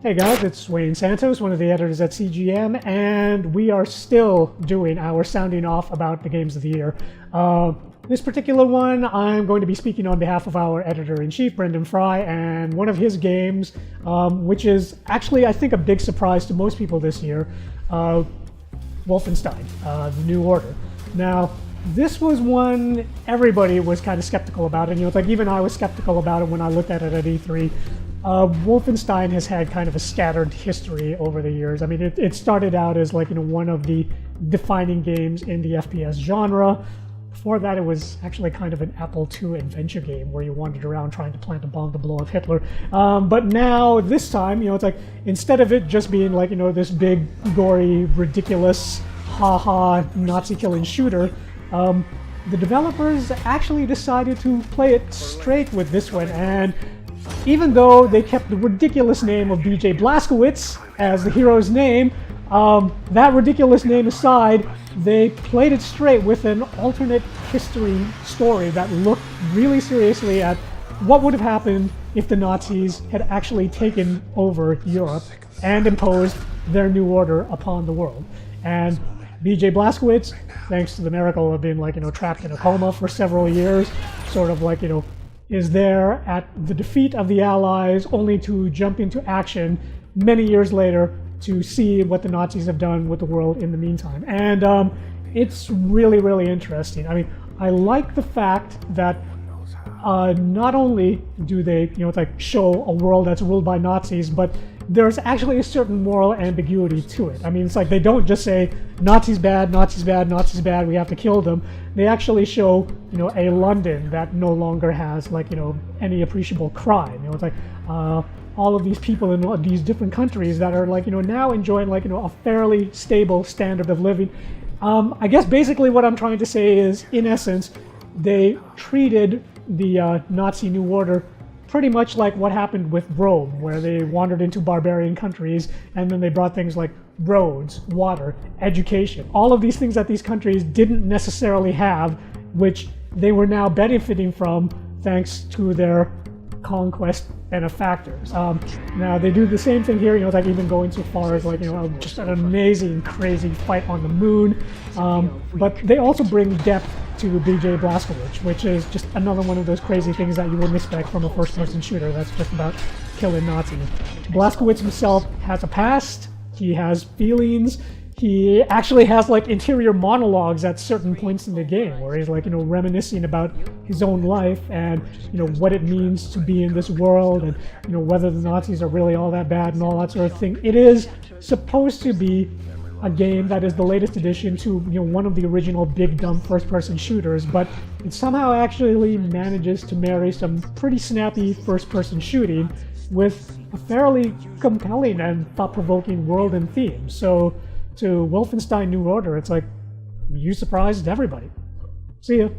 Hey guys, it's Wayne Santos, one of the editors at CGM, and we are still doing our sounding off about the games of the year. This particular one, I'm going to be speaking on behalf of our editor-in-chief, Brendan Frye, and one of his games, which is actually, I think, a big surprise to most people this year, Wolfenstein, The New Order. Now, this was one everybody was kind of skeptical about, and like even I was skeptical about it when I looked at it at E3. Wolfenstein has had kind of a scattered history over the years. I mean, it started out as like one of the defining games in the FPS genre. Before that, it was actually kind of an Apple II adventure game where you wandered around trying to plant a bomb to blow up Hitler. But now, this time, it's like instead of it just being like this big, gory, ridiculous, ha-ha Nazi-killing shooter, the developers actually decided to play it straight with this one. And even though they kept the ridiculous name of B.J. Blazkowicz as the hero's name, that ridiculous name aside, they played it straight with an alternate history story that looked really seriously at what would have happened if the Nazis had actually taken over Europe and imposed their new order upon the world. And B.J. Blazkowicz, thanks to the miracle of being trapped in a coma for several years, sort of is there at the defeat of the Allies, only to jump into action many years later to see what the Nazis have done with the world in the meantime. And it's really, really interesting. I mean, I like the fact that not only do they, show a world that's ruled by Nazis, but there's actually a certain moral ambiguity to it. I mean, it's like they don't just say Nazis bad, Nazis bad, Nazis bad, we have to kill them. They actually show, a London that no longer has any appreciable crime. It's like all of these people in these different countries that are now enjoying a fairly stable standard of living. I guess basically what I'm trying to say is, in essence, they treated the Nazi New Order pretty much like what happened with Rome, where they wandered into barbarian countries and then they brought things like roads, water, education, all of these things that these countries didn't necessarily have, which they were now benefiting from thanks to their conquest benefactors. Now they do the same thing here, even going so far as just an amazing, crazy fight on the moon. But they also bring depth to B.J. Blazkowicz, which is just another one of those crazy things that you wouldn't expect from a first-person shooter that's just about killing Nazis. Blazkowicz himself has a past, he has feelings, he actually has interior monologues at certain points in the game where he's reminiscing about his own life and what it means to be in this world and whether the Nazis are really all that bad and all that sort of thing. It is supposed to be a game that is the latest addition to one of the original big dumb first-person shooters, but it somehow actually manages to marry some pretty snappy first-person shooting with a fairly compelling and thought-provoking world and theme. So to Wolfenstein New Order, it's like you surprised everybody. See ya.